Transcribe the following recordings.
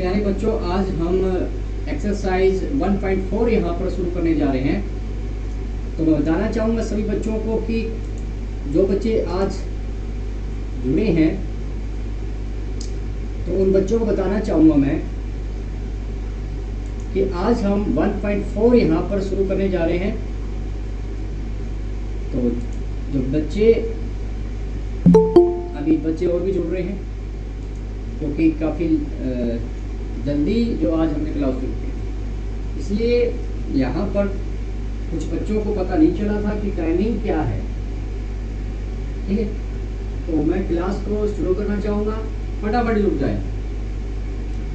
प्यारे बच्चों, आज हम एक्सरसाइज 1.4 यहाँ पर शुरू करने जा रहे हैं। तो मैं बताना चाहूँगा सभी बच्चों को कि जो बच्चे आज जुड़े हैं तो उन बच्चों को बताना चाहूँगा मैं कि आज हम 1.4 यहाँ पर शुरू करने जा रहे हैं। तो जो बच्चे और भी जुड़ रहे हैं क्योंकि काफ़ी जल्दी जो आज हमने क्लास शुरू की, इसलिए यहाँ पर कुछ बच्चों को पता नहीं चला था कि टाइमिंग क्या है। ठीक है, तो मैं क्लास को शुरू करना चाहूँगा। फटाफट जुड़ जाए,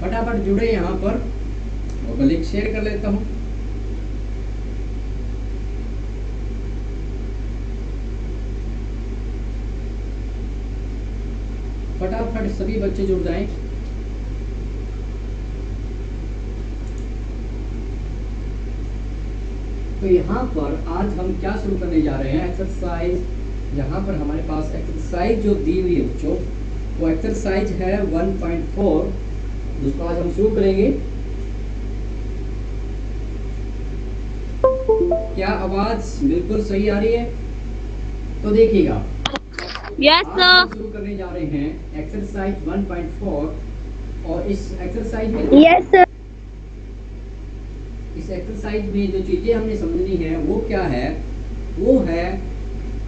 फटाफट जुड़े यहाँ पर, और मैं लिंक शेयर कर लेता हूँ। फटाफट सभी बच्चे जुड़ जाएं। तो यहाँ पर आज हम क्या शुरू करने जा रहे हैं, एक्सरसाइज। यहाँ पर हमारे पास एक्सरसाइज जो दी हुई है बच्चों, वो एक्सरसाइज है 1.4, जिसको आज हम शुरू करेंगे। क्या आवाज बिल्कुल सही आ रही है? तो देखिएगा, यस सर। शुरू करने जा रहे हैं एक्सरसाइज 1.4, और इस एक्सरसाइज में यस सर। इस एक्सरसाइज में जो चीजें हमने समझनी है वो क्या है, वो है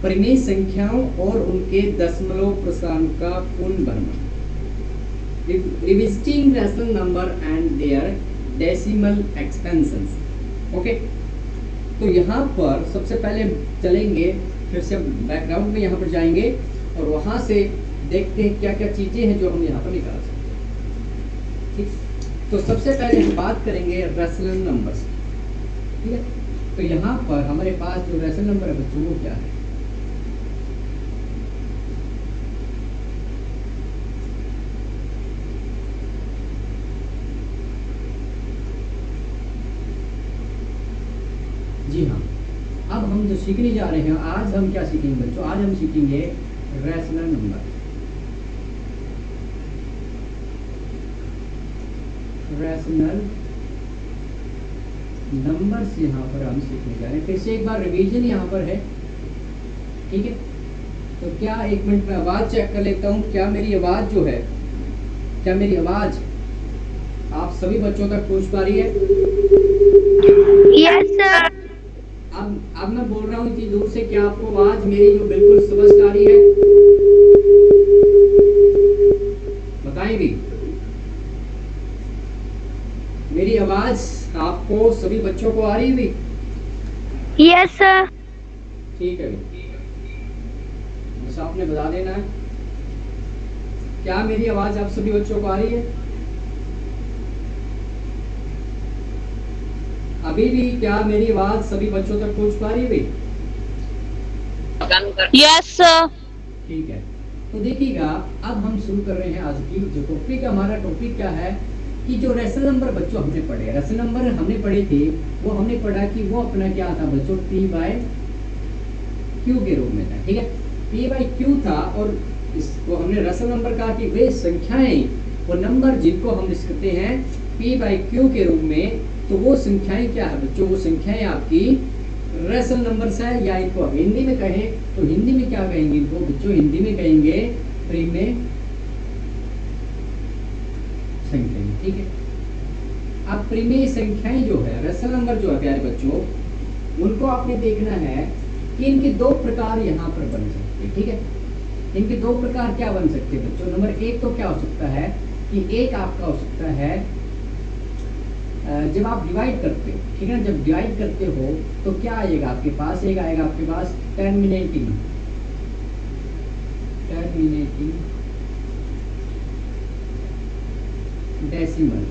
परिमेय संख्याओं और उनके दशमलव प्रसारण का पूर्ण वर्णन, revisiting rational number and their decimal expansions. Okay, तो यहाँ पर सबसे पहले चलेंगे, फिर से बैकग्राउंड में यहाँ पर जाएंगे और वहाँ से देखते हैं क्या क्या चीजें हैं जो हम यहाँ पर निकाल सकते हैं। ठीक, तो सबसे पहले हम बात करेंगे रैशनल नंबर्स। ठीक है, तो यहाँ पर हमारे पास जो रैशनल नंबर है बच्चों, वो क्या है? जी हाँ, अब हम जो सीखने जा रहे हैं, आज हम क्या सीखेंगे बच्चों? आज हम सीखेंगे रैशनल नंबर। रैशनल नंबर्स यहाँ पर हम सीखने जा रहे हैं। फिर से एक बार रिवीजन यहाँ पर है। ठीक है, तो क्या एक मिनट में आवाज चेक कर लेता हूँ, क्या मेरी आवाज जो है, क्या मेरी आवाज आप सभी बच्चों तक पहुँच पा रही है? Yes sir. अब मैं बोल रहा हूँ इतनी दूर से, क्या आपको आवाज मेरी जो बिल्कुल स्पष्ट आ रही है? बताएं भी, मेरी आवाज आपको सभी बच्चों को आ रही है? Yes sir. ठीक है, बस आपने बता देना है। क्या मेरी आवाज आप सभी बच्चों को आ रही है? अभी भी क्या मेरी आवाज सभी बच्चों तक पहुंच पा रही है? Yes sir. ठीक है, तो देखिएगा, अब हम शुरू कर रहे हैं आज की जो टॉपिक। हमारा टॉपिक क्या है कि जो रैशनल नंबर बच्चों हमने पढ़े, रैशनल नंबर हमने पढ़े थे, वो हमने पढ़ा कि वो अपना क्या था बच्चों, P/Q के रूप में था। ठीक है, P/Q था, और इसको हमने रैशनल नंबर कहा कि वे संख्याएं, वो नंबर जिनको हम लिख सकते हैं P/Q के रूप में, तो वो संख्याएं क्या है बच्चों? वो संख्याएं आपकी रैशनल नंबर्स है, या इनको हिंदी में कहें तो हिंदी में क्या कहेंगे इनको बच्चों? हिंदी में कहेंगे परिमेय संख्याएं। ठीक है, अब परिमेय संख्याएं जो है, रैशनल नंबर जो है प्यारे बच्चों, उनको आपने देखना है कि इनके दो प्रकार यहाँ पर बन सकते हैं। ठीक है, इनके दो प्रकार क्या बन सकते हैं बच्चों? नंबर एक तो क्या हो सकता है कि एक आपका हो सकता है जब आप डिवाइड करते हो, ठीक है ना, जब डिवाइड करते हो तो क्या आएगा आपके पास? एक आएगा आपके पास टर्मिनेटिंग डेसिमल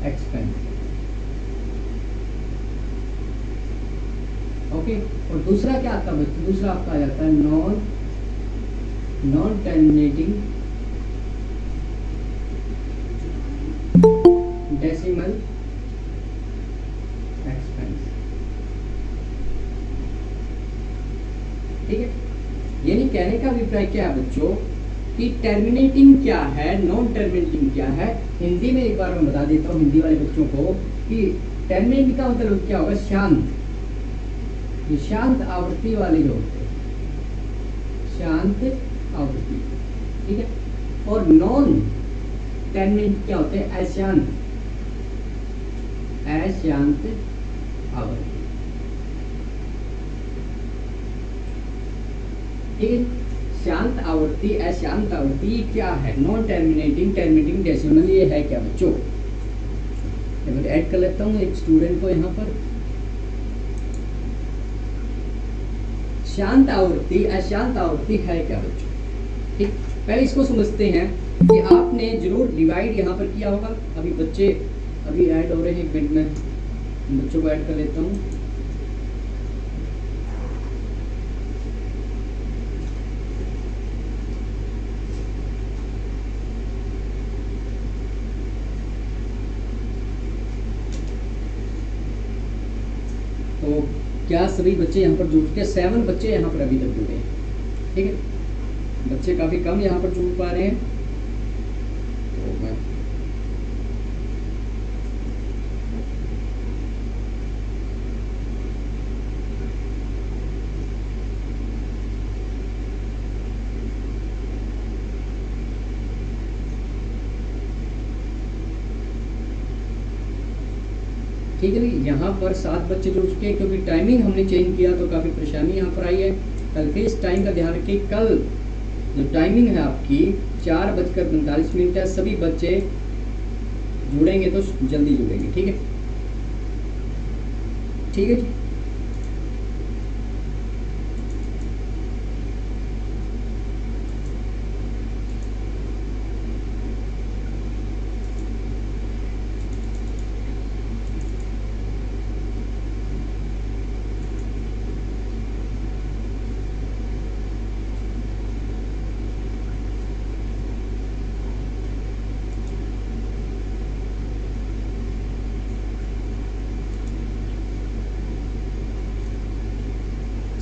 एक्सपेंस। ओके, और दूसरा क्या आता है बच्चों? दूसरा आपका आ जाता है नॉन टर्मिनेटिंग डेसिमल एक्सपेंस। ठीक है, यानी कहने का अभिप्राय क्या है बच्चों कि टर्मिनेटिंग क्या है, नॉन टर्मिनेटिंग क्या है। हिंदी में एक बार मैं बता देता हूँ हिंदी वाले बच्चों को कि टर्मिनेटिंग का मतलब क्या होगा, शांत, ये शांत आवृत्ति वाले जो होते हैं, शांत आवृत्ति, ठीक है। और नॉन टर्मिनेटिंग क्या होते हैं, अशांत, अशांत आवृत्ति, ठीक है। शांत आवृत्ति, अशांत आवृत्ति क्या है, नॉन टर्मिनेटिंग, टर्मिनेटिंग, डेसिमल, ये है क्या बच्चों। मैं ऐड कर लेता हूँ एक स्टूडेंट को यहाँ पर। शांत आवृत्ति, अशांत आवृत्ति है क्या बच्चों, ठीक। पहले इसको समझते हैं कि आपने जरूर डिवाइड यहाँ पर किया होगा। अभी बच्चे अभी ऐड हो रहे हैं, एक मिनट में बच्चों को ऐड कर लेता हूँ। तो क्या सभी बच्चे यहाँ पर जुड़ के, 7 बच्चे यहाँ पर अभी तक जुड़े हैं, ठीक है। बच्चे काफ़ी कम यहाँ पर जुड़ पा रहे हैं, तो मैं ठीक है भाई। यहाँ पर 7 बच्चे जुड़ चुके हैं, क्योंकि टाइमिंग हमने चेंज किया तो काफ़ी परेशानी यहाँ पर आई है। कल के इस टाइम का ध्यान रखिए, कल जो टाइमिंग है आपकी 4:45 है। सभी बच्चे जुड़ेंगे तो जल्दी जुड़ेंगे, ठीक है, ठीक है जी।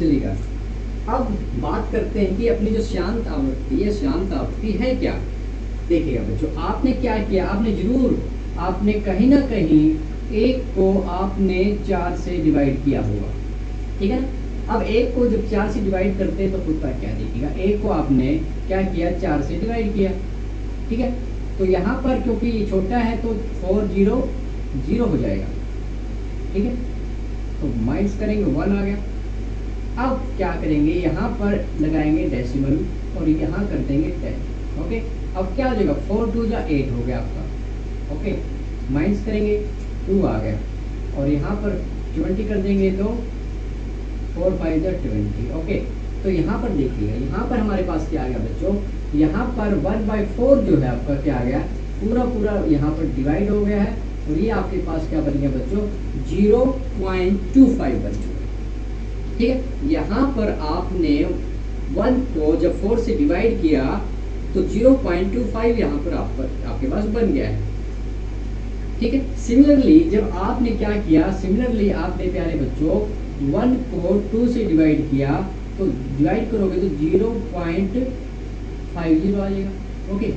चलिएगा, अब बात करते हैं कि अपनी जो शांत आवृत्ति है, शांत आवृत्ति है क्या। देखिएगा बच्चों, आपने क्या किया, आपने जरूर आपने कहीं ना कहीं एक को आपने 4 से डिवाइड किया होगा, ठीक है ना। अब एक को जब 4 से डिवाइड करते हैं तो होता क्या, देखिएगा, एक को आपने क्या किया, 4 से डिवाइड किया, ठीक है। तो यहाँ पर क्योंकि ये छोटा है तो 4 0 0 हो जाएगा, ठीक है। तो माइनस करेंगे 1 आ गया। अब क्या करेंगे, यहाँ पर लगाएंगे डेसिमल और यहाँ कर देंगे 10, ओके। अब क्या हो जाएगा, 4 2 जा 8 हो गया आपका, ओके। माइनस करेंगे 2 आ गया, और यहाँ पर 20 कर देंगे तो 4 5 जा 20, ओके। तो यहाँ पर देखिएगा, यहाँ पर हमारे पास क्या आ गया बच्चों, यहाँ पर 1/4 जो है आपका क्या आ गया, पूरा पूरा यहाँ पर डिवाइड हो गया है, और ये आपके पास क्या बन गया बच्चों, 0.25 बन चुका है, ठीक है। यहाँ पर आपने 1 को जब 4 से डिवाइड किया तो 0.25 यहाँ पर आपके पास बन गया है, ठीक है। सिमिलरली जब आपने क्या किया, सिमिलरली आपने प्यारे बच्चों 1 को 2 से डिवाइड किया, तो डिवाइड करोगे तो 0.50 आ जाएगा, ओके।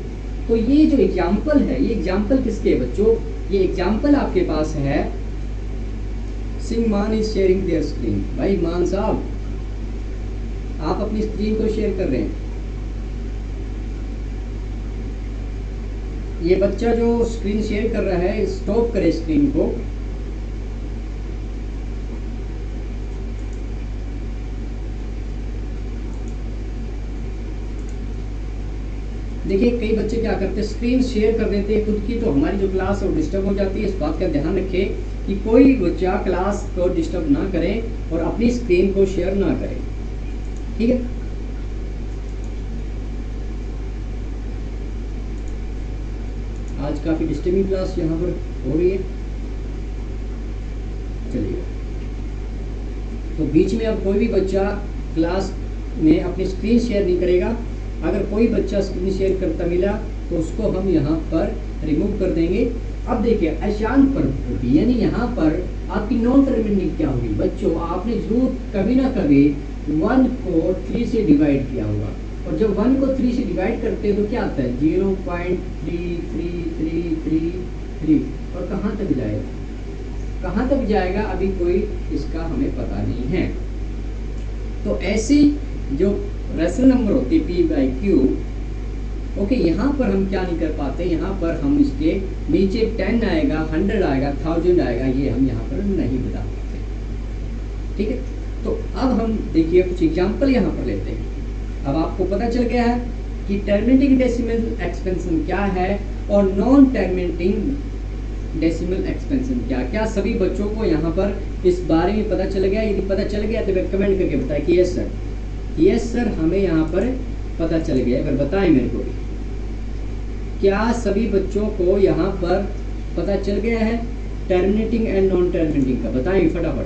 तो ये जो एग्जाम्पल है, ये एग्जाम्पल किसके है बच्चों, ये एग्जाम्पल आपके पास है, सिंह मान इज शेयरिंग देयर स्क्रीन। भाई मान साहब, आप अपनी स्क्रीन को शेयर कर रहे हैं। ये बच्चा जो स्क्रीन शेयर कर रहा है, स्टॉप करे स्क्रीन को। देखिए कई बच्चे क्या करते हैं, स्क्रीन शेयर कर देते हैं खुद की, तो हमारी जो क्लास है वो डिस्टर्ब हो जाती है। इस बात का ध्यान रखें कि कोई बच्चा क्लास को डिस्टर्ब ना करे और अपनी स्क्रीन को शेयर ना करे, ठीक है। आज काफी डिस्टर्बिंग क्लास यहाँ पर हो रही है। चलिए, तो बीच में अब कोई भी बच्चा क्लास में अपनी स्क्रीन शेयर नहीं करेगा। अगर कोई बच्चा स्क्रीन शेयर करता मिला तो उसको हम यहाँ पर रिमूव कर देंगे। अब देखिए अशांत प्रवृत्ति, यानी यहाँ पर आपकी नॉन टर्मिनेटिंग क्या होगी बच्चों, आपने जरूर कभी ना कभी 1 को 3 से डिवाइड किया होगा, और जब 1 को 3 से डिवाइड करते हैं तो क्या आता है 0.3333 और कहाँ तक जाएगा, कहाँ तक जाएगा अभी कोई इसका हमें पता नहीं है। तो ऐसी जो रेशनल नंबर होती है p/q, ओके, यहाँ पर हम क्या नहीं कर पाते, यहाँ पर हम इसके नीचे 10 आएगा, 100 आएगा, 1000 आएगा, ये हम यहाँ पर नहीं बता पाते। ठीक है, तो अब हम देखिए कुछ एग्जाम्पल यहाँ पर लेते हैं। अब आपको पता चल गया है कि टर्मिनेटिंग डेसिमल एक्सपेंशन क्या है और नॉन टर्मिनेटिंग डेसिमल एक्सपेंशन क्या। सभी बच्चों को यहाँ पर इस बारे में पता चल गया? यदि पता चल गया तो कमेंट करके बताएं कि यस सर, यस सर हमें यहाँ पर पता चल गया। अगर बताएं मेरे को भी, क्या सभी बच्चों को यहाँ पर पता चल गया है टर्मिनेटिंग एंड नॉन टर्मिनेटिंग का? बताएं फटाफट,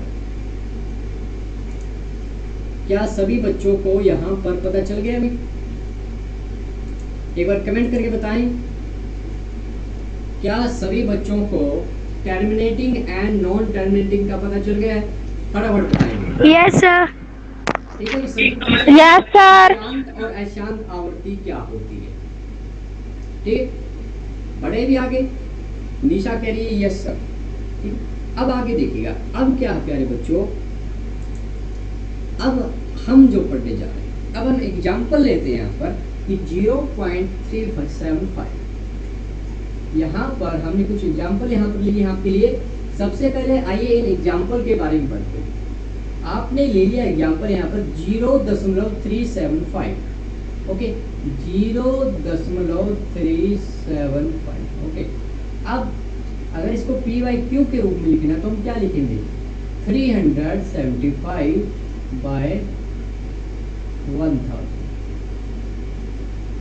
क्या सभी बच्चों को यहाँ पर पता चल गया? अभी एक बार कमेंट करके बताएं, क्या सभी बच्चों को टर्मिनेटिंग एंड नॉन टर्मिनेटिंग का पता चल गया है? फटाफट बताएंगे। Yes, sir. ठीक है, Yes, sir. शांत और अशांत आवृत्ति क्या होती है? ठीक, बड़े भी आगे, निशा कह रही है यस सर। ठीक, अब आगे देखिएगा, अब क्या है प्यारे बच्चों, अब हम जो पढ़ने जा रहे हैं, अब हम एग्जाम्पल लेते हैं यहाँ पर कि 0.375। यहाँ पर हमने कुछ एग्जाम्पल यहाँ पर लिए आपके लिए। सबसे पहले आइए इन एग्जाम्पल के बारे में पढ़ते हैं। आपने ले लिया एग्जाम्पल यहाँ पर 0.375, ओके, 0.375, ओके। अब अगर इसको p/q के रूप में लिखना तो हम क्या लिखेंगे 375/1000,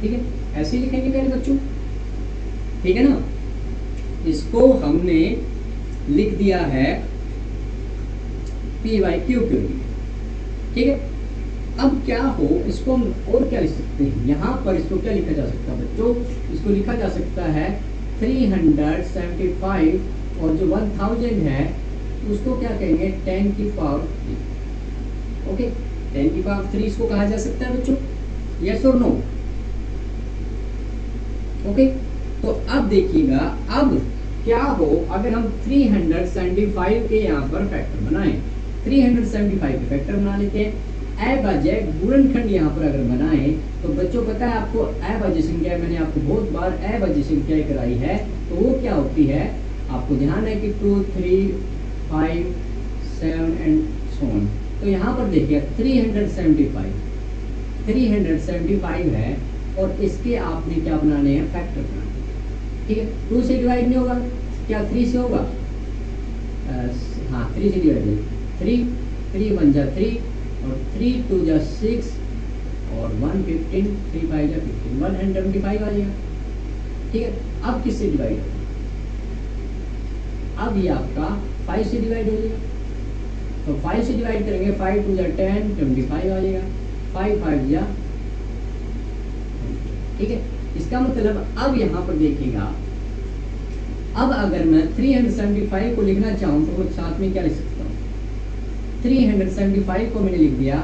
ठीक है, ऐसे ही लिखेंगे मेरे बच्चों, ठीक है ना। इसको हमने लिख दिया है p/q के लिए, ठीक है। अब क्या हो, इसको हम और क्या लिख सकते हैं, यहाँ पर इसको क्या लिखा जा सकता है बच्चों, इसको लिखा जा सकता है 375 और जो 1000 है उसको क्या कहेंगे 10 की पावर 3, ओके, 10 की पावर 3 इसको कहा जा सकता है बच्चों, यस और नो, ओके। तो अब देखिएगा, अब क्या हो अगर हम 375 के यहाँ पर फैक्टर बनाएं, 375 के फैक्टर बना लेते हैं। अभाज्य गुणनखंड यहाँ पर अगर बनाएं तो बच्चों पता है आपको अभाज्य संख्या, मैंने आपको बहुत बार अभाज्य संख्या कराई है, तो वो क्या होती है आपको ध्यान है कि 2, 3, 5, 7 एंड सो ऑन। तो यहाँ पर देखिए 375 है और इसके आपने क्या बनाने हैं फैक्टर बनाने, ठीक है। 2 से डिवाइड नहीं होगा, क्या 3 से होगा, हाँ 3 से डिवाइड होगा, 3 1 जा 3 और 3 2 जा 6 और 1 15, 3 5 जा 15, 125 आ जाएगा, ठीक है। अब किससे डिवाइड होगा, अब ये आपका 5 से डिवाइड हो जाएगा, तो 5 से डिवाइड करेंगे, 5 2 जा 10, 25 आ जाएगा, 5 5 जा, ठीक है। इसका मतलब अब यहाँ पर देखिएगा, अब अगर मैं 375 को लिखना चाहूँ तो साथ में क्या लिख सकता हूँ, 375 को मैंने लिख दिया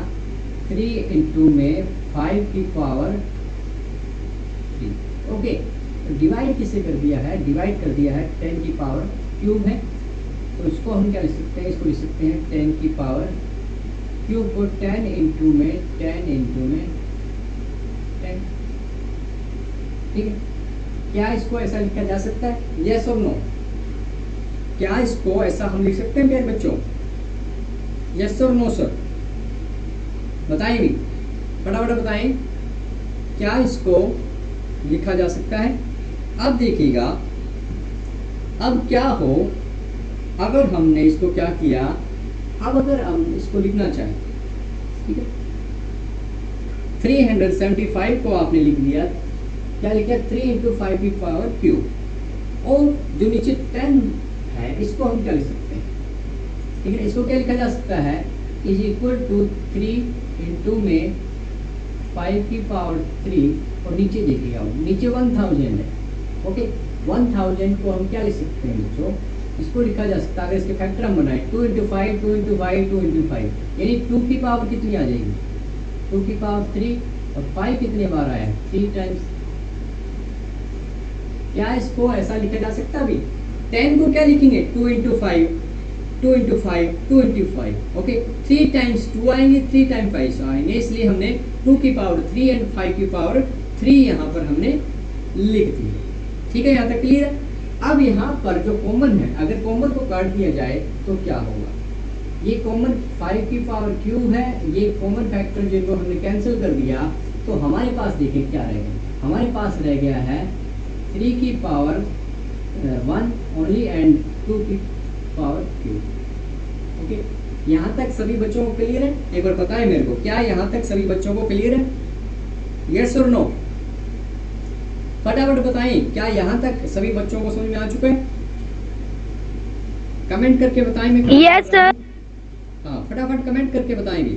3 इंटू में 5 की पावर 3, ओके। तो डिवाइड किससे कर दिया है, डिवाइड कर दिया है 10 की पावर क्यूब है, तो इसको हम क्या लिख सकते हैं, इसको लिख सकते हैं 10 की पावर क्यूब को 10 इंटू में 10, ठीक है। क्या इसको ऐसा लिखा जा सकता है, यस और नो, क्या इसको ऐसा हम लिख सकते हैं मेरे बच्चों, यस और नो सर, बताएं भी फटाफट बताएं, क्या इसको लिखा जा सकता है। अब देखिएगा, अब क्या हो अगर हमने इसको क्या किया, अब अगर हम इसको लिखना चाहें, ठीक है, 375 को आपने लिख दिया, क्या लिखा 3 इंटू 5 की पावर क्यूब, और जो नीचे 10 है इसको हम क्या लिख सकते हैं, ठीक है। इसको क्या लिखा जा सकता है, इज इक्वल टू 3 इंटू में 5 की पावर 3 और नीचे देखिएगा, नीचे 1000 है, ओके। 1000 को हम क्या लिख सकते हैं बच्चों, इसको लिखा जा सकता है, अगर इसके फैक्टर हम बनाए 2 इंटू 5, 2 इंटू 5, 2 इंटू 5, यानी 2 की पावर कितनी आ जाएगी, 2 की पावर 3 और 5 कितने बार आया है? 3 टाइम्स। क्या इसको ऐसा लिखा जा सकता है? अभी 10 को क्या लिखेंगे? 2 into 5, 2 into 5, 2 into 5। Okay, 3 times 2 आएंगे, 3 टाइम 5 आएंगे, इसलिए हमने 2 की पावर 3 एंड 5 की पावर 3 यहाँ पर हमने लिख दी। ठीक है, यहाँ तक क्लियर है? अब यहाँ पर जो कॉमन है, अगर कॉमन को काट दिया जाए तो क्या होगा? ये कॉमन 5 की पावर क्यूब है, ये कॉमन फैक्टर जिनको हमने कैंसिल कर दिया, तो हमारे पास देखिए क्या रहेगा। हमारे पास रह गया है 3 की पावर 1 ओनली एंड 2 की पावर क्यूब। ओके, यहाँ तक सभी बच्चों को क्लियर है? एक बार बताएं मेरे को, क्या यहाँ तक सभी बच्चों को क्लियर है? यस और नो? फटाफट बताएं, क्या यहाँ तक सभी बच्चों को समझ में आ चुका है? कमेंट करके बताएं। मैं यस सर। हाँ, फटाफट कमेंट करके बताएंगे।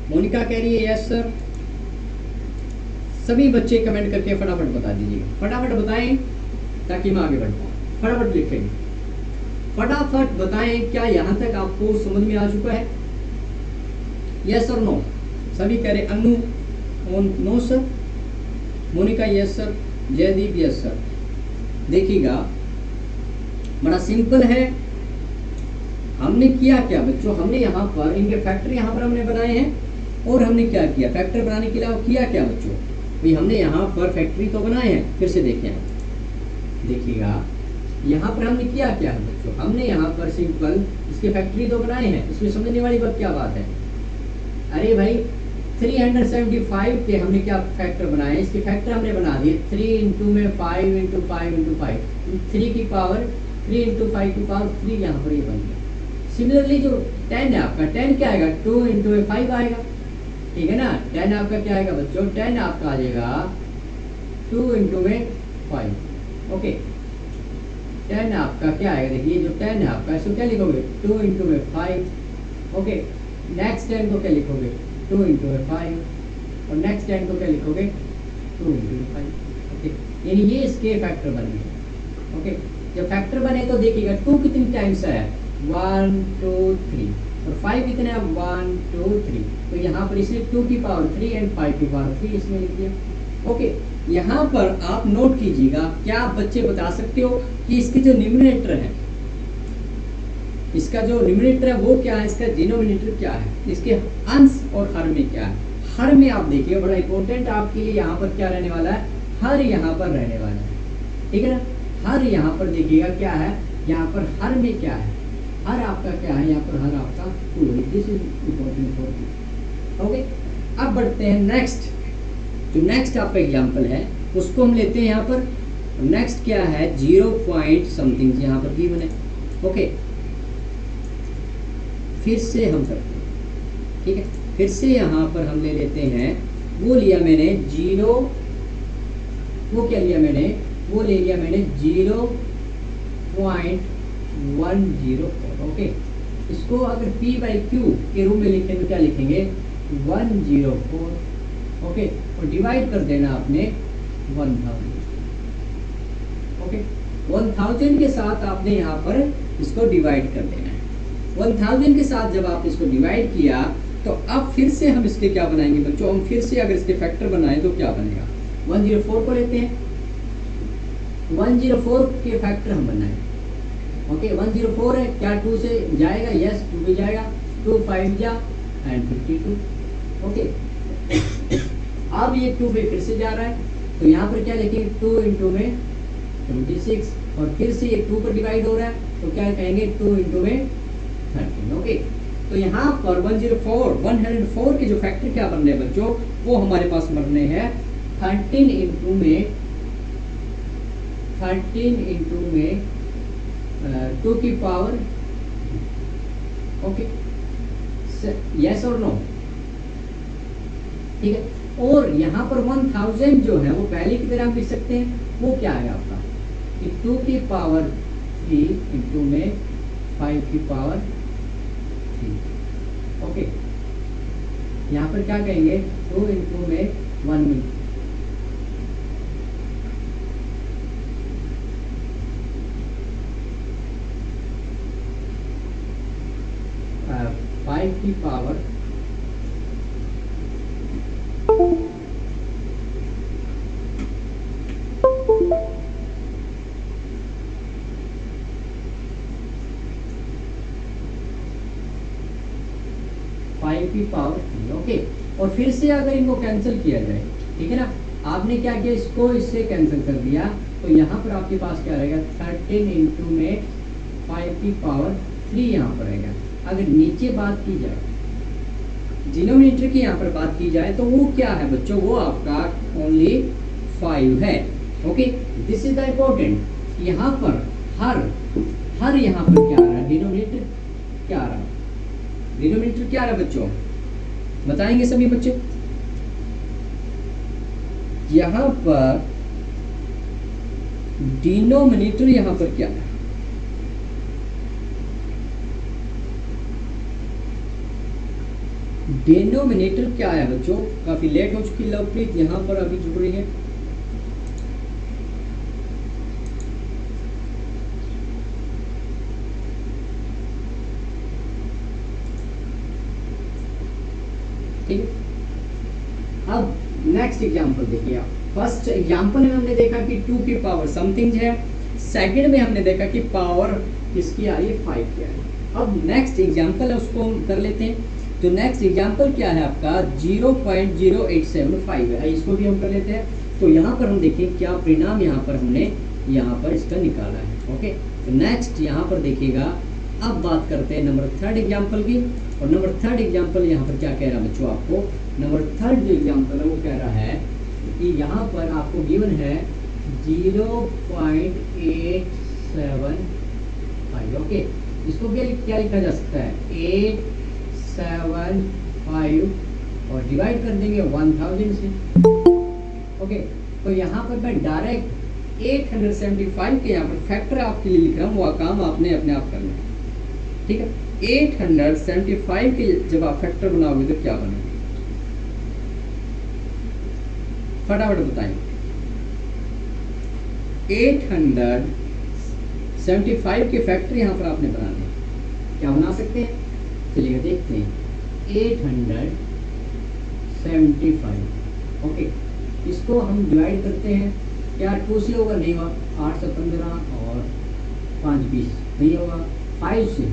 मोनिका कह रही है यस सर। सभी बच्चे कमेंट करके फटाफट बता दीजिएगा। फटाफट बताएं ताकि मैं आगे बढ़ पाऊँ। फटाफट लिखेंगे, फटाफट बताएं, क्या यहाँ तक आपको समझ में आ चुका है? यस और नो? सभी कह रहे Anu no sir, Monika yes sir, Jaydeep yes sir. देखिएगा, बड़ा सिंपल है। हमने किया क्या बच्चों? हमने यहाँ पर इनके फैक्टर यहाँ पर हमने बनाए हैं, और हमने क्या किया? फैक्टर बनाने के लिए किया क्या बच्चों? भाई हमने यहाँ पर फैक्ट्री तो बनाए हैं। फिर से देखें, देखिएगा यहाँ पर हमने किया क्या है बच्चों? हमने यहाँ पर सिंपल इसके फैक्ट्री तो बनाए हैं। इसमें समझने वाली बात क्या बात है? अरे भाई 375 के हमने क्या फैक्टर बनाए? इसके फैक्टर हमने बना दिए 3 इंटू में 5 इंटू 5 इंटू 5, 3 की पावर 3 इंटू 5 की पावर 3, यहाँ पर ये बन गया। सिमिलरली जो 10 है आपका, 10 क्या आएगा? 2 इंटू में 5 आएगा। ठीक है ना? 10 आपका क्या आएगा बच्चों? 10 आपका आ जाएगा 2 इंटू में 5। ओके, 10 आपका क्या आएगा? देखिए जो 10 है आपका, इसको क्या लिखोगे? 2 इंटू में 5। ओके, नेक्स्ट 10 को क्या लिखोगे? 2 इंटू में 5, और नेक्स्ट 10 को क्या लिखोगे? 2 इंटू में 5। ओके, यानी ये इसके फैक्टर बन गए। ओके, जब फैक्टर बने तो देखिएगा 2 कितनी टाइम्स है? 1 2 3, और 5 कितने हैं? 1 2 3। तो यहाँ पर इसने 2 की पावर 3 एंड 5 की पावर 3 इसमें लिख दिया। ओके, यहाँ पर आप नोट कीजिएगा, क्या आप बच्चे बता सकते हो कि इसकी जो न्यूमरेटर है, इसका जो न्यूमरेटर है वो क्या है, इसका डिनोमिनेटर क्या है, इसके अंश और हर में क्या है? हर में आप देखिए, बड़ा इंपॉर्टेंट आपके लिए यहाँ पर क्या रहने वाला है? हर यहाँ पर रहने वाला है। ठीक है ना? हर यहाँ पर देखिएगा क्या है, यहाँ पर हर में क्या है? हर आपका क्या है? यहाँ पर हर आपका 2 है। This is important for you. Okay, अब बढ़ते हैं नेक्स्ट। जो नेक्स्ट आपका एग्जाम्पल है उसको हम लेते हैं यहाँ पर। नेक्स्ट क्या है? 0 पॉइंट समथिंग यहाँ पर गिवन है। ओके, फिर से हम करते हैं। ठीक है, फिर से यहाँ पर हम ले लेते हैं, वो लिया मैंने 0, वो क्या लिया मैंने? वो ले लिया मैंने 0.104। ओके, इसको अगर p/q के रूप में लिखें तो क्या लिखेंगे? 104। ओके, और डिवाइड कर देना आपने 1000। ओके, 1000 के साथ आपने यहाँ पर इसको डिवाइड कर देना है। 1000 के साथ जब आप इसको डिवाइड किया तो अब फिर से हम इसके क्या बनाएंगे बच्चों? हम फिर से अगर इसके फैक्टर बनाएं तो क्या बनेगा? 104 को लेते हैं, 104 के फैक्टर हम बनाएंगे। ओके, 104 है, क्या 2 से जाएगा? यस, 2 भी जाएगा। 2 5 जा एंड 52। ओके, अब ये 2 पे फिर से जा रहा है, तो यहाँ पर क्या लिखेंगे? 2 इंटू में 26, और फिर से ये 2 पर डिवाइड हो रहा है तो क्या कहेंगे? 2 इंटू में 13। ओके, तो यहाँ पर 104 के जो फैक्टर क्या बन रहे हैं बच्चों? वो हमारे पास बन रहे हैं 13 इंटू में 2 की पावर। ओके, यस और नो? ठीक है, और यहाँ पर 1000 जो है वो पहले की तरह हम लिख सकते हैं। वो क्या है आपका? कि 2 की पावर 3 इंटू में 5 की पावर 3। ओके, यहाँ पर क्या कहेंगे? 2 इंटू में 1 में 5 की पावर 5 की पावर 3। ओके, और फिर से अगर इनको कैंसिल किया जाए, ठीक है ना, आपने क्या किया, इसको इससे कैंसिल कर दिया, तो यहाँ पर आपके पास क्या रहेगा, 13 इंटू में 5 की पावर 3 यहाँ पर रहेगा। अगर नीचे बात की जाए, डिनोमिनेटर की यहाँ पर बात की जाए, तो वो क्या है बच्चों, वो आपका ओनली 5 है। Okay, this is the important. यहाँ पर हर यहाँ पर क्या आ रहा है, डिनोमिनेटर क्या आ रहा है, डिनोमिनेटर क्या आ रहा है बच्चों, बताएंगे सभी बच्चे। यहाँ पर डिनोमिनेटर यहाँ पर क्या है, डिनोमिनेटर क्या है बच्चों, काफी लेट हो चुकी लवप्रीत यहाँ पर अभी जुड़ रही है। ठीक है, अब नेक्स्ट एग्जांपल देखिए आप। फर्स्ट एग्जांपल में हमने देखा कि 2 की पावर समथिंग है, सेकंड में हमने देखा कि पावर किसकी आ रही है, 5 की आ रही है। अब नेक्स्ट एग्जांपल है उसको हम कर लेते हैं। तो नेक्स्ट एग्जांपल क्या है आपका, 0.0875 है, इसको भी हम कर लेते हैं। तो यहाँ पर हम देखें क्या परिणाम यहाँ पर हमने यहाँ पर इसका निकाला है। ओके, तो नेक्स्ट यहाँ पर देखिएगा। अब बात करते हैं नंबर 3rd एग्जाम्पल की, और नंबर 3rd एग्जाम्पल यहाँ पर क्या कह रहा है बच्चों, आपको नंबर 3rd जो एग्जाम्पल है वो कह रहा है कि यहाँ पर आपको गिवन है 0.875। ओके, इसको क्या लिखा जा सकता है, 875 और डिवाइड कर देंगे 1000 से। ओके, तो यहाँ पर मैं डायरेक्ट 875 के यहाँ पर फैक्टर आपके लिए लिख रहा हूँ, वो काम आपने अपने आप करना है। ठीक है, 875 के जब आप फैक्टर बनाओगे तो क्या बनेगा, फटाफट बताएं। 875 के फैक्टर यहाँ पर आपने बनाने हैं, क्या बना सकते हैं, चलिए देखते हैं। 875, ओके, इसको हम डिवाइड करते हैं, क्या 2 से होगा, नहीं होगा, 8 से 15 और 5 20 नहीं होगा, 5 से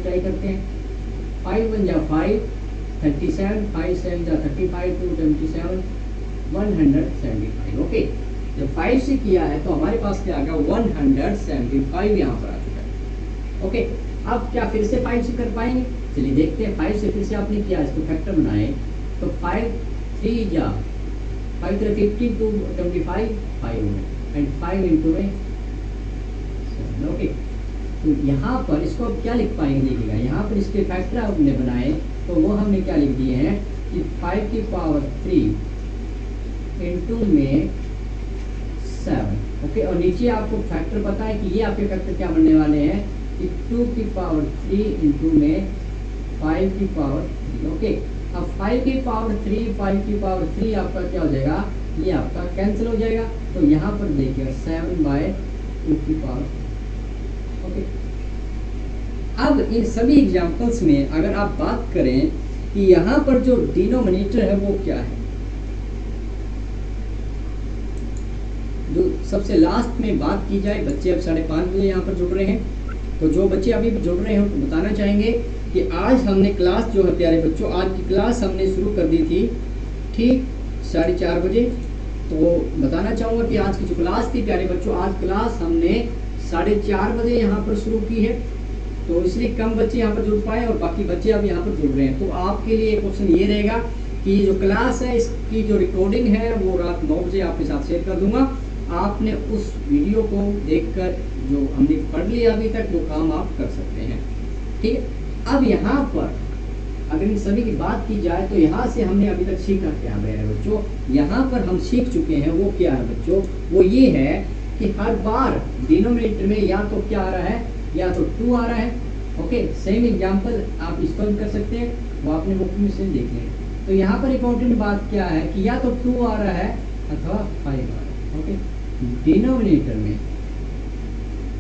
ट्राई करते हैं। 5 1 जा 5 37, 5 7 जा 35, 2 27 175। ओके, जब 5 से किया है तो हमारे पास क्या आ गया, 175 यहाँ पर आ चुका है। ओके, अब क्या फिर से 5 से कर पाएंगे, चलिए देखते हैं। 5 से फिर से आपने किया, इसको फैक्टर बनाए, तो 5 3 जा 5 3 15 2 25 5 एंड 5 इंटू में 7। ओके, तो यहाँ पर इसको अब क्या लिख पाएंगे, देखिएगा यहाँ पर इसके फैक्टर आपने बनाए, तो वो हमने क्या लिख दिए हैं कि 5 की पावर 3 इंटू में 7। ओके, और नीचे आपको फैक्टर पता है कि ये आपके फैक्टर क्या बनने वाले हैं कि 2 की पावर 3 इंटू में 5 की पावर 3। ओके, अब 5 की पावर 3 5 की पावर 3 आपका क्या हो जाएगा, ये आपका कैंसिल हो जाएगा। तो यहाँ पर देखिएगा 7/2 की पावर। ओके, अब इन सभी एग्जांपल्स में अगर आप बात करें कि यहाँ पर जो डिनोमिनेटर है वो क्या है, जो सबसे लास्ट में बात की जाए, बच्चे अब 5:30 बजे यहाँ पर जुड़ रहे हैं, तो जो बच्चे अभी भी जुड़ रहे हैं उनको बताना चाहेंगे कि आज हमने क्लास जो है प्यारे बच्चों, आज की क्लास हमने शुरू कर दी थी ठीक 4:30 बजे। तो बताना चाहूँगा कि आज की जो क्लास थी प्यारे बच्चों, आज क्लास हमने 4:30 बजे यहाँ पर शुरू की है, तो इसलिए कम बच्चे यहाँ पर जुड़ पाए और बाकी बच्चे अब यहाँ पर जुड़ रहे हैं। तो आपके लिए एक ऑप्शन ये रहेगा कि जो क्लास है इसकी जो रिकॉर्डिंग है वो रात 9 बजे आपके साथ शेयर कर दूंगा। आपने उस वीडियो को देखकर जो हमने पढ़ लिया अभी तक वो काम आप कर सकते हैं। ठीक है, अब यहाँ पर अगर इन सभी की बात की जाए तो यहाँ से हमने अभी तक सीखा क्या है बच्चों, यहाँ पर हम सीख चुके हैं वो क्या है बच्चों, वो ये है कि हर बार डिनोमिनेटर में या तो क्या आ रहा है, या तो 2 आ रहा है। ओके, सेम एग्जांपल आप इसको भी कर सकते हैं, वो आपने बुक में से देख लें। तो यहाँ पर इम्पोर्टेंट बात क्या है कि या तो 2 आ रहा है अथवा 5 आ रहा है। ओके, डिनोमिनेटर में,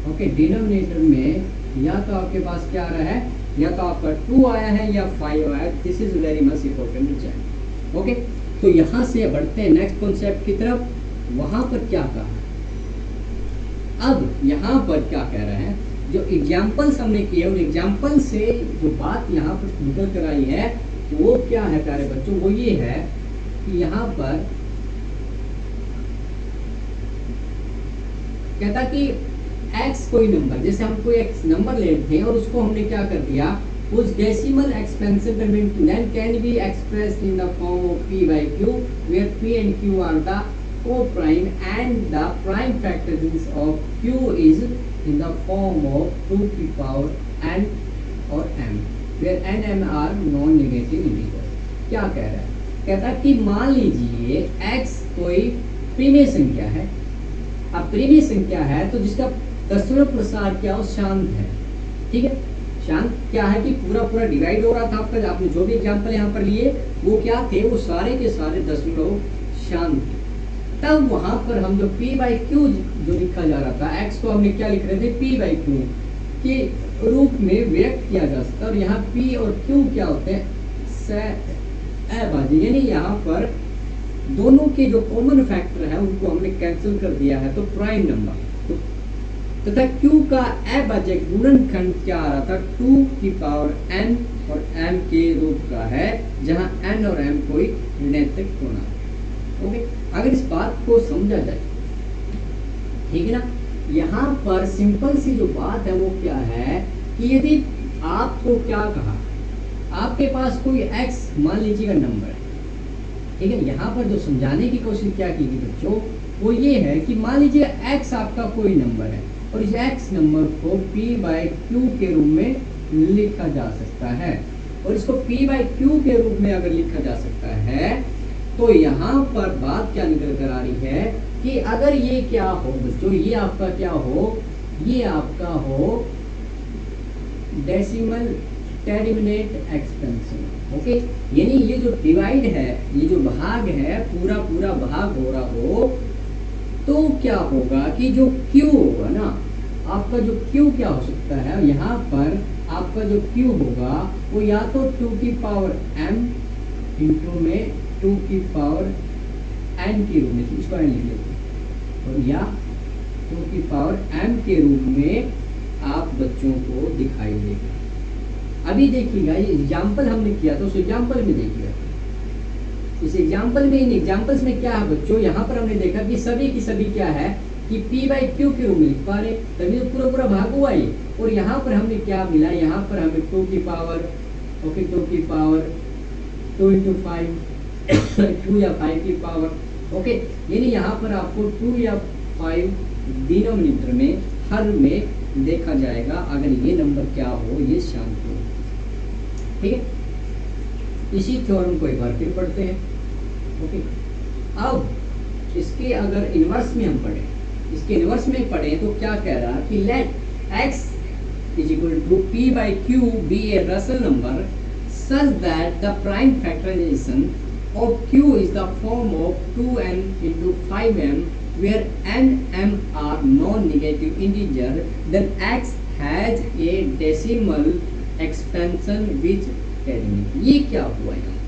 ओके, डिनोमिनेटर में या तो आपके पास क्या आ रहा है, या तो आपका 2 आया है या 5 आया है। This is very much important to check. Okay, तो यहाँ से बढ़ते हैं नेक्स्ट कॉन्सेप्ट की तरफ। वहाँ पर क्या कहा, अब यहाँ पर क्या कह रहे हैं, जो एग्जाम्पल्स हमने किए उन एग्जाम्पल से जो बात यहाँ पर निकल कर आई है वो क्या है प्यारे बच्चों, वो ये है कि यहाँ पर कहता कि x कोई नंबर, जैसे हम कोई x नंबर लेते हैं और उसको हमने क्या कर दिया, उस decimal expansion then can be expressed in the form of p by q where p and q are the co-prime and the prime factors of q is in the form of 2 की power n और m where n m are non-negative integers। क्या कह रहा है, कहता कि मान लीजिए x कोई प्रीमेय संख्या है। अब प्रीमेय संख्या है तो जिसका दशमलव प्रसार क्या हो, शांत है। ठीक है, शांत क्या है कि पूरा पूरा डिवाइड हो रहा था आपका, आपने जो भी एग्जांपल यहाँ पर लिए वो क्या थे, वो सारे के सारे दशमलव शांत थे। तब वहां पर हम जो p बाई क्यू जो लिखा जा रहा था, x को हमने क्या लिख रहे थे, p बाई क्यू के रूप में व्यक्त किया जा सकता है। और यहाँ p और q क्या होते हैं, सहभाज्य, यानी यहाँ पर दोनों के जो कॉमन फैक्टर है उनको हमने कैंसिल कर दिया है, तो प्राइम नंबर तथा q का अभाज्य गुणनखंड क्या आ रहा था, 2 की पावर n और m के रूप का है, जहां n और m कोई ऋणात्मक पूर्णांक। ओके, अगर इस बात को समझा जाए, ठीक है ना, यहाँ पर सिंपल सी जो बात है वो क्या है कि यदि आपको क्या कहा, आपके पास कोई x मान लीजिएगा नंबर है, ठीक है, यहाँ पर जो समझाने की कोशिश क्या की गई बच्चों, वो ये है कि मान लीजिए x आपका कोई नंबर है और इस x नंबर को p बाई क्यू के रूप में लिखा जा सकता है। और इसको p बाई क्यू के रूप में अगर लिखा जा सकता है तो यहाँ पर बात क्या निकल कर आ रही है कि अगर ये क्या हो बच्चों, ये आपका क्या हो, ये आपका हो डेसिमल टर्मिनेट एक्सपेंशन। ओके, यानी ये जो डिवाइड है, ये जो भाग है, पूरा पूरा भाग हो रहा हो, तो क्या होगा कि जो Q होगा ना, आपका जो Q क्या हो सकता है, यहाँ पर आपका जो Q होगा वो या तो 2 की पावर m इंटू में 2 की पावर n के रूप में, इसको n लिख लेते हैं, और या 2 की पावर m के रूप में आप बच्चों को दिखाई देगा। अभी देखिएगा, ये एग्जाम्पल हमने किया था, उस एग्जाम्पल में देखिएगा, इस एग्जाम्पल में, इन एग्जाम्पल्स में क्या है बच्चों, यहाँ पर हमने देखा कि सभी की सभी क्या है कि p बाई क्यू के रूप में लिख पा रहे, तभी तो पूरा पूरा भाग हुआ ये। और यहाँ पर हमने क्या मिला, यहाँ पर हमें 2 की पावर, ओके, 2 की पावर 2 इंटू 5 2 या 5 की पावर, ओके, यानी यहाँ पर आपको 2 या 5 डिनोमिनेटर में हर में देखा जाएगा अगर ये नंबर क्या हो, ये शांत हो। ठीक है, इसी थ्योरम को एक बार फिर पढ़ते हैं। ओके, अब इसके अगर इन्वर्स में हम पढ़ें, इसके इन्वर्स में पढ़ें तो क्या कह रहा है कि let x is equal to p by q be a rational number such that the prime factorization of q is the form of 2n into 5m where n m are non-negative integer, then x has a decimal expansion which terminate। ये क्या हुआ है,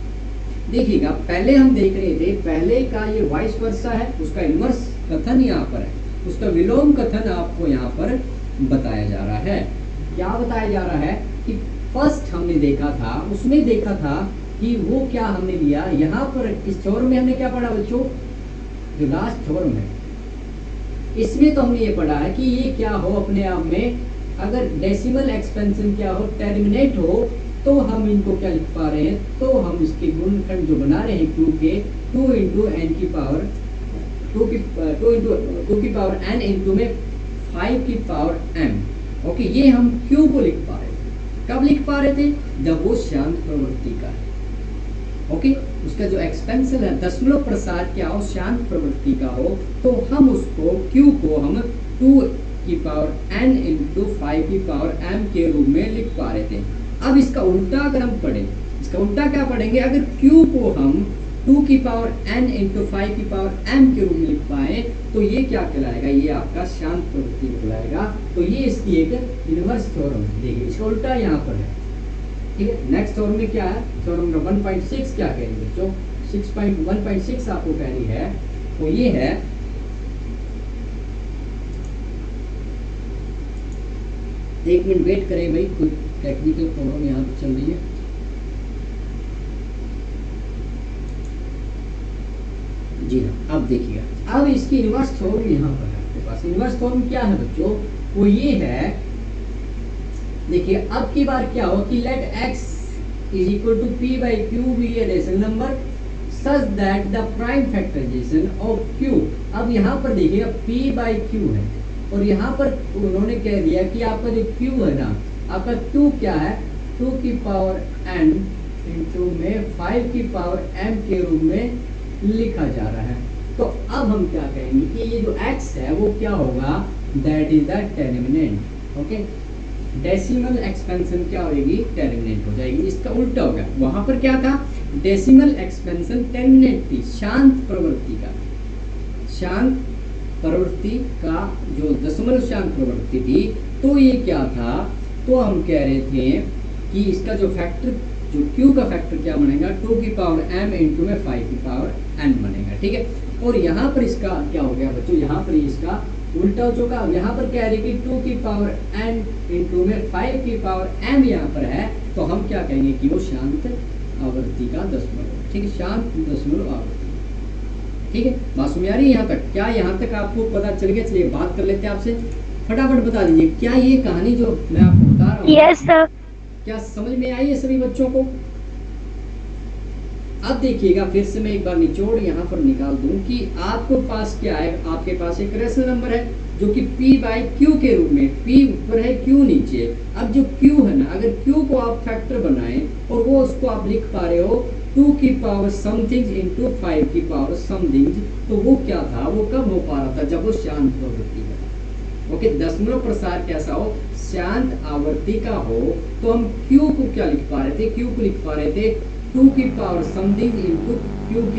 देखिएगा, पहले हम देख रहे थे, पहले का ये वाइस वर्सा है, उसका इन्वर्स कथन यहाँ पर है, उसका विलोम कथन आपको यहाँ पर बताया जा रहा है। क्या बताया जा रहा है कि फर्स्ट हमने देखा था, उसमें देखा था कि वो क्या हमने लिया, यहाँ पर इस थ्योरम में हमने क्या पढ़ा बच्चों, जो लास्ट थ्योरम है इसमें तो हमने ये पढ़ा है कि ये क्या हो अपने आप में, अगर डेसिमल एक्सपेंशन क्या हो, टर्मिनेट हो, तो हम इनको क्या लिख पा रहे हैं, तो हम इसके गुणनखंड जो बना रहे हैं q के 2 इंटू एन की पावर 2 की पावर n इंटू में 5 की पावर m। ओके, ये हम q को लिख पा रहे थे, कब लिख पा रहे थे, जब वो शांत प्रवृत्ति का है। ओके, उसका जो एक्सपेंशन है, दशमलव प्रसार क्या हो, शांत प्रवृत्ति का हो, तो हम उसको q को हम 2 की पावर n इंटू 5 की पावर m के रूप में लिख पा रहे थे। अब इसका उल्टा अगर हम पढ़ें, इसका उल्टा क्या पढ़ेंगे, अगर q को हम 2 की पावर n इंटू 5 की पावर m के रूप में लिख पाए तो ये क्या कहलाएगा, ये आपका शांत प्रवृत्ति कहलाएगा। तो ये इसकी एक इनवर्स थ्योरम है। देखिए, इसका उल्टा यहाँ पर है। ठीक है, नेक्स्ट थ्योरम में क्या है, थ्योरम नंबर 1.6 क्या कह रही है बच्चों, 1.6 आपको कह रही है, तो ये है एक मिनट वेट करें भाई, कोई टेक्निकल प्रॉब्लम यहाँ पर चल रही है। जी हाँ, अब देखिएगा, अब इसकी इनवर्स फॉर्म यहाँ पर है आपके पास। इनवर्स फॉर्म क्या है बच्चों, वो ये है, देखिए अब की बार क्या हो कि let x is equal to p by q be a rational number such that the prime factorisation of q। अब यहाँ पर देखिए p बाई q है, और यहाँ पर उन्होंने कह दिया कि आपका जो q है ना, आपका q क्या है, 2 की पावर n इंटू में 5 की पावर m के रूप में लिखा जा रहा है। तो अब हम क्या कहेंगे कि ये जो x है वो क्या होगा, that is the terminating. Okay, decimal expansion क्या होगी, टर्मिनेंट हो जाएगी। इसका उल्टा होगा, वहां पर क्या था, डेसिमल एक्सपेंशन टर्मिनेंट थी, शांत प्रवृत्ति का, शांत प्रवृत्ति का जो दशमलव शांत प्रवृत्ति थी, तो ये क्या था, तो हम कह रहे थे कि इसका जो फैक्टर, जो q का फैक्टर क्या बनेगा, 2 की पावर m इंटू में 5 की पावर n बनेगा, ठीक है। और यहाँ पर इसका क्या हो गया बच्चों, यहाँ पर इसका उल्टा हो चुका। यहाँ पर कह रहे कि 2 की पावर n इंटू में 5 की पावर m यहाँ पर है, तो हम क्या कहेंगे कि वो शांत आवृत्ति का दशमलव, ठीक है, शांत दशमलव आवृत्ति, ठीक है। बात समझ आ रही है यहाँ तक, क्या यहाँ तक आपको पता चल गया? चलिए बात कर लेते हैं आपसे, फटाफट बता दीजिए, क्या ये कहानी जो मैं आपको बता रहा हूँ, यस सर। क्या समझ में आई है सभी बच्चों को? अब देखिएगा, फिर से मैं एक बार निचोड़ यहाँ पर निकाल दूं कि आपको पास क्या है, आपके पास एक रेशनल नंबर है जो कि p बाई q के रूप में, p ऊपर है q नीचे। अब जो q है ना, अगर q को आप फैक्टर बनाएं और वो उसको आप लिख पा रहे हो 2 की पावर समथिंग इंटू 5 की पावर समथिंग, तो वो क्या था, वो कब हो पा रहा था, जब वो शांत प्रवृत्ति का, ओके, दशमलव प्रसार कैसा हो, शांत आवृत्ति का हो। तो हम q को क्या लिख पा रहे थे, q को लिख पा रहे थे 2 की पावर समथिंग इंटू q को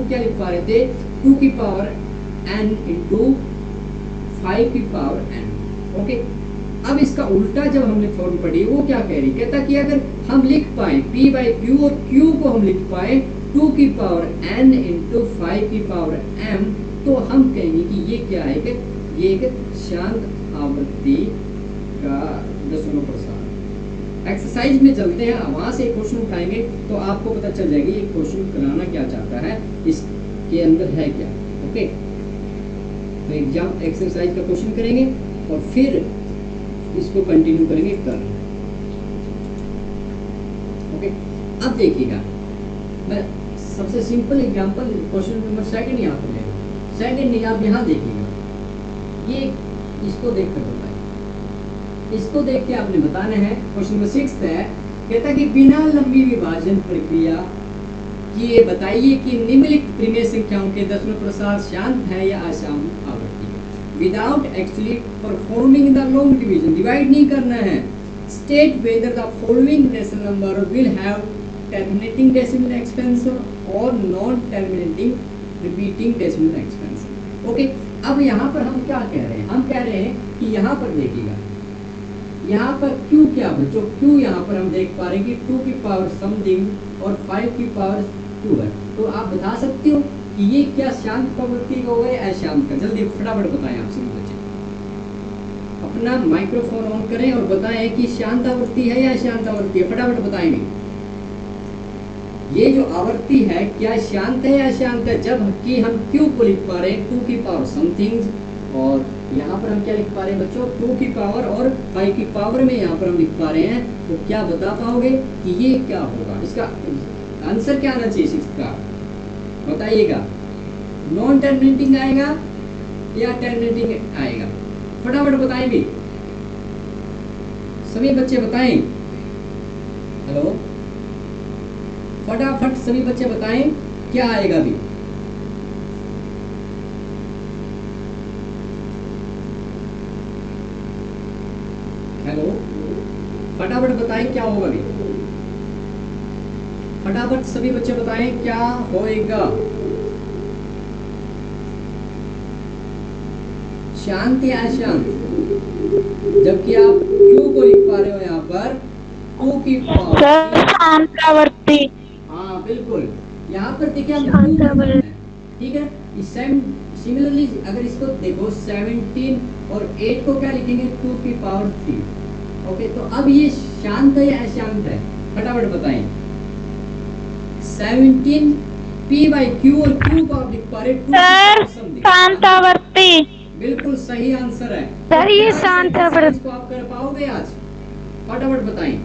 क्या लिख पा रहे थे, 2 की पावर n इंटू 5 की पावर n, ओके। अब इसका उल्टा जब हमने फॉर्म पढ़ी, वो क्या कह रही, कहता कि अगर हम लिख पाए p बाई q और q को हम लिख पाए 2 की पावर n इंटू 5 की पावर m, तो हम कहेंगे कि ये क्या है, कि ये एक शांत आवृत्ति का दशमलव प्रसार। एक्सरसाइज में चलते हैं, वहां से एक क्वेश्चन उठाएंगे तो आपको पता चल जाएगा ये क्वेश्चन कराना क्या चाहता है, इसके अंदर है क्या, ओके। तो एग्जाम एक्सरसाइज का क्वेश्चन करेंगे और फिर इसको कंटिन्यू करेंगे कल, ओके। अब देखिएगा, मैं सबसे सिंपल एग्जांपल क्वेश्चन नंबर 2 यहाँ पर लेंगे। 2 आप यहाँ देखिएगा, ये इसको देख कर बताइए, इसको देख के आपने बताना है। क्वेश्चन नंबर 6 है, कहता कि बिना लंबी विभाजन प्रक्रिया ये बताइए कि निम्नलिखित प्रिमेय संख्याओं के दशमलव प्रसार शांत है या अशांत आवृत्ति है, without actually performing the long division, divide नहीं करना है। State whether the following rational number will have terminating decimal expansion और non terminating repeating decimal expansion, okay. अब यहाँ पर हम क्या कह रहे हैं, हम कह रहे हैं कि यहाँ पर देखिएगा, यहाँ पर q क्या बच्चों, q यहाँ पर हम देख पा रहे हैं कि 2 की पावर समथिंग और 5 की पावर 2 है। तो आप बता सकते हो कि ये क्या शांत प्रवृत्ति का होगा या अशांत का, जल्दी फटाफट बताएं आप सभी बच्चे, अपना माइक्रोफोन ऑन करें और बताएं कि शांत आवृत्ति है या अशांत आवृत्ति है, फटाफट बताएंगे। ये जो आवृत्ति है क्या शांत है या अशांत है, जब कि हम q को लिख पा रहे हैं 2 की पावर समथिंग, और यहाँ पर हम क्या लिख पा रहे हैं बच्चों, 2 की पावर और 5 की पावर में यहाँ पर हम लिख पा रहे हैं। तो क्या बता पाओगे कि ये क्या होगा, इसका आंसर क्या आना चाहिए 6 का, बताइएगा। नॉन टर्मिनेटिंग आएगा या टर्मिनेटिंग आएगा, फटाफट बताएंगे सभी बच्चे, बताएं, हेलो, फटाफट सभी बच्चे बताएं क्या आएगा भी। हेलो, फटाफट बताएं क्या होगा भी, फटाफट सभी बच्चे बताएं क्या होएगा। शांत या अशांत, जबकि आप क्यों को लिख पा रहे हो यहाँ पर 2 की पावर शांत आवृत्ति, हाँ बिल्कुल, यहाँ पर देखिए हम, ठीक है। सिमिलरली अगर इसको देखो 17 और 8 को क्या लिखेंगे, 2 की पावर 3, ओके। तो अब ये शांत है या अशांत है, फटाफट बताएं। 17 P by Q और Q को आप लिख पा रहे हैं 2 सर की समथिंग। शांतावर्ती। बिल्कुल सही आंसर है। सर ये क्या इस शांतावर्ती एक्सरसाइज को आप कर पाओगे आज? फटाफट बताएं।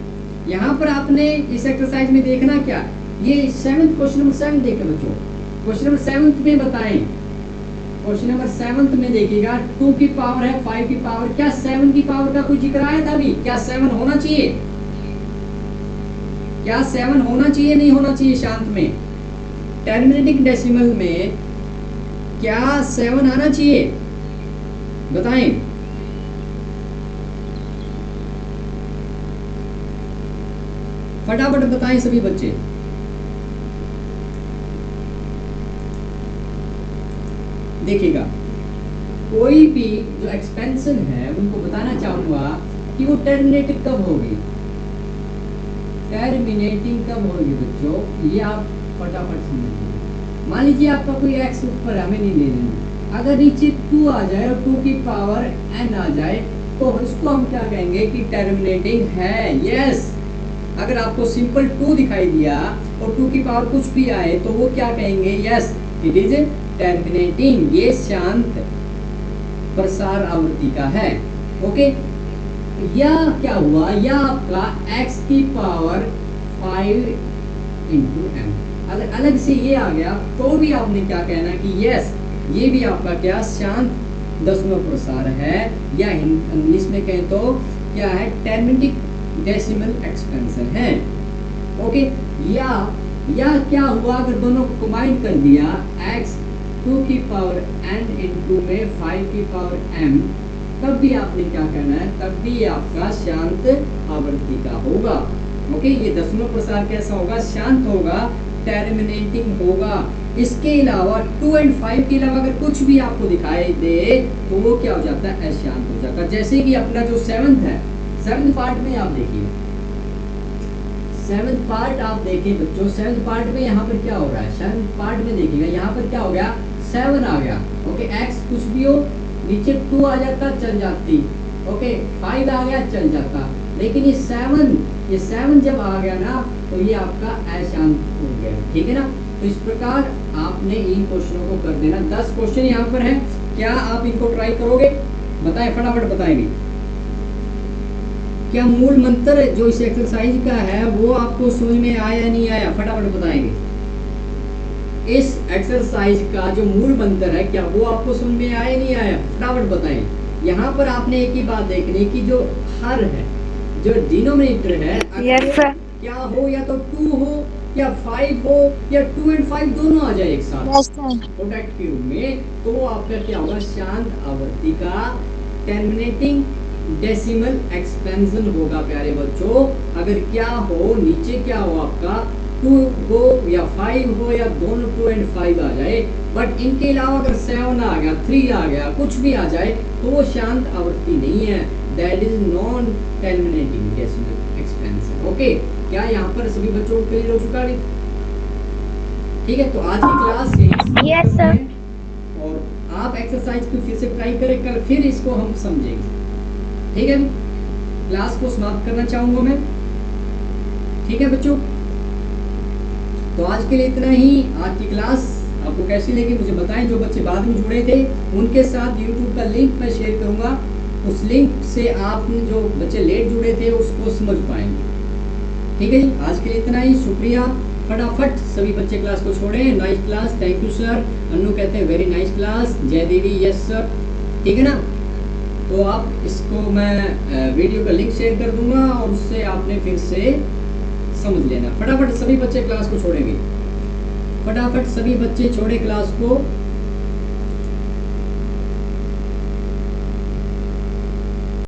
यहाँ पर आपने इस एक्सरसाइज में देखना क्या, ये 7th क्वेश्चन नंबर 7 देखें बच्चों। क्वेश्चन नंबर 7 में बताएं, क्वेश्चन नंबर 7 में देखिएगा 2 की पावर है 5 की पावर, क्या 7 की पावर का कोई जिक्र आया था अभी? क्या 7 होना चाहिए? क्या 7 होना चाहिए नहीं होना चाहिए? शांत में टर्मिनेटिंग डेसिमल में क्या 7 आना चाहिए? बताएं। फटाफट बताएं सभी बच्चे। देखिएगा कोई भी जो एक्सपेंशन है उनको बताना चाहूंगा कि वो टर्मिनेटेड कब होगी, टर्मिनेटिंग कब होगी बच्चों, ये आप फटाफट समझिए। मान लीजिए आपका कोई एक्स ऊपर हमें नहीं लेना, अगर नीचे 2 आ जाए और 2 की पावर n आ जाए तो उसको हम क्या कहेंगे कि टर्मिनेटिंग है। यस, अगर आपको सिंपल 2 दिखाई दिया और 2 की पावर कुछ भी आए तो वो क्या कहेंगे? यस इट इज टर्मिनेटिंग, ये शांत प्रसार आवृत्ति का है। ओके, या क्या हुआ, या आपका x की पावर 5 इंटू m, अगर अलग से ये आ गया तो भी आपने क्या कहना कि यस ये भी आपका क्या शांत दशमलव प्रसार है, या इंग्लिश में कहें तो क्या है? टर्मिनेटिंग डेसिमल एक्सपेंशन है। ओके, या क्या हुआ अगर दोनों को कंबाइन कर दिया, x 2 की पावर n इंटू में 5 की पावर m, तब भी आपने क्या कहना है? तब भी आपका शांत आवृत्ति का होगा। ओके, ये दशमलव प्रसार कैसा होगा? शांत होगा, टर्मिनेटिंग होगा। इसके अलावा 2 और 5 के अलावा अगर कुछ भी आपको दिखाई दे तो वो क्या हो जाता है? अशांत हो जाता है। जैसे कि अपना जो 7th है, 7th पार्ट में आप देखिए, 7th पार्ट आप देखें बच्चों, 7th पार्ट में यहाँ पर क्या हो रहा है? 7th पार्ट में देखिएगा यहाँ पर क्या हो गया? 7 आ गया। ओके, x कुछ भी हो, नीचे 2 आ जाता चल जाती, ओके 5 आ गया चल जाता, लेकिन ये 7 जब आ गया ना तो ये आपका अशांत हो गया। ठीक है ना? तो इस प्रकार आपने इन क्वेश्चनों को कर देना। 10 क्वेश्चन यहाँ पर है, क्या आप इनको ट्राई करोगे? बताएं, फटाफट बताएंगे। क्या मूल मंत्र जो इस एक्सरसाइज का है वो आपको समझ में आया या नहीं आया? फटाफट बताएंगे। इस एक्सरसाइज का जो मूल मंत्र है क्या वो आपको समझ में आया नहीं आया? फटाफट बताएं। यहाँ पर आपने एक ही बात देखनी कि जो हर है, जो डिनोमिनेटर है, यस सर। क्या हो, या तो 2 हो या 5 हो या 2 और 5 दोनों आ जाए एक साथ प्रोडक्ट के रूप में, तो आपका क्या होगा? शांत आवृत्ति का टर्मिनेटिंग डेसिमल एक्सपेंशन होगा प्यारे बच्चों। अगर क्या हो, नीचे क्या हो आपका 2 हो या 5 हो या दोनों 2 और 5 आ जाए, बट इनके अलावा अगर 7 आ गया, 3 आ गया, कुछ भी आ जाए तो वो शांत आवृत्ति नहीं है। That is non terminating decimal expansion. Okay, क्या यहाँ पर सभी बच्चों को क्लियर हो चुका है? ठीक है, तो आज की क्लास Yes, sir. और आप एक्सरसाइज को फिर से ट्राई करें, कल फिर इसको हम समझेंगे। ठीक है, क्लास को समाप्त करना चाहूंगा मैं। ठीक है बच्चों, तो आज के लिए इतना ही। आज की क्लास आपको कैसी लगी मुझे बताएं। जो बच्चे बाद में जुड़े थे उनके साथ YouTube का लिंक मैं शेयर करूंगा, उस लिंक से आप जो बच्चे लेट जुड़े थे उसको समझ पाएंगे। ठीक है जी, आज के लिए इतना ही, शुक्रिया। फटाफट सभी बच्चे क्लास को छोड़ें। Nice class, thank you sir. Annu कहते हैं वेरी नाइस क्लास। जय देवी, यस सर। ठीक है ना? तो आप इसको मैं वीडियो का लिंक शेयर कर दूंगा और उससे आपने फिर से समझ लेना। फटाफट सभी बच्चे क्लास को छोड़ेंगे, फटाफट सभी बच्चे छोड़े क्लास को।